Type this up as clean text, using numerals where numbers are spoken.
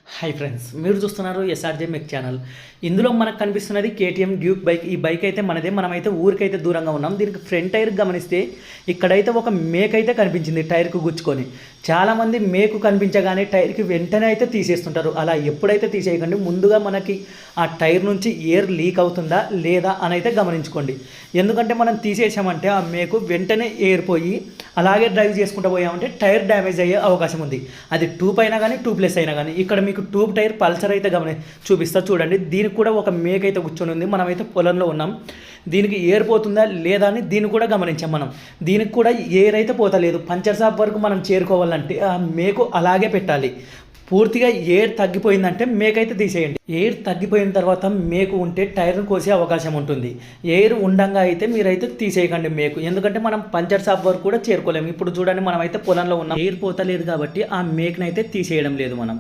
Hi friends, మీరు చూస్తున్నారు SRJ మెక్ channel. ఇందులో మనకు కనిపిస్తున్నది కేటీఎం డ్యూక్ బైక్. ఈ బైక్ అయితే మనదే. మనమైతే ఊరికైతే దూరంగా ఉన్నాం. దీనికి ఫ్రంట్ టైర్ గమనిస్తే ఇక్కడైతే ఒక మేక్ అయితే కనిపించింది టైర్కు గుచ్చుకొని. చాలామంది మేకు కనిపించగానే టైర్కి వెంటనే అయితే తీసేస్తుంటారు. అలా ఎప్పుడైతే తీసేయకండి, ముందుగా మనకి ఆ టైర్ నుంచి ఎయిర్ లీక్ అవుతుందా లేదా అని అయితే గమనించుకోండి. ఎందుకంటే మనం తీసేసామంటే ఆ మేకు వెంటనే ఎయిర్ పోయి అలాగే డ్రైవ్ చేసుకుంటూ పోయామంటే టైర్ డ్యామేజ్ అయ్యే అవకాశం ఉంది. అది 2 అయినా కానీ 2+ అయినా కానీ. ఇక్కడ మీకు ట్యూబ్ టైర్ పల్సర్ అయితే చూపిస్తా చూడండి. దీనికి కూడా ఒక మేక్ అయితే కూర్చొని ఉంది. మనమైతే పొలంలో ఉన్నాం. దీనికి ఎయిర్ పోతుందా లేదా అని దీన్ని కూడా గమనించాం మనం. దీనికి కూడా ఎయిర్ అయితే పోతలేదు. పంచర్ షాప్ వరకు మనం చేరుకోవాలంటే ఆ మేకు అలాగే పెట్టాలి. పూర్తిగా ఎయిర్ తగ్గిపోయిందంటే మేక్ అయితే తీసేయండి. ఎయిర్ తగ్గిపోయిన తర్వాత మేకు ఉంటే టైర్ను కోసే అవకాశం ఉంటుంది. ఎయిర్ ఉండంగా అయితే మీరైతే తీసేయకండి మేకు. ఎందుకంటే మనం పంచర్ షాప్ వరకు కూడా చేరుకోలేము. ఇప్పుడు చూడండి, మనమైతే పొలంలో ఉన్నాం. ఎయిర్ పోతలేదు కాబట్టి ఆ మేక్నైతే తీసేయడం లేదు మనం.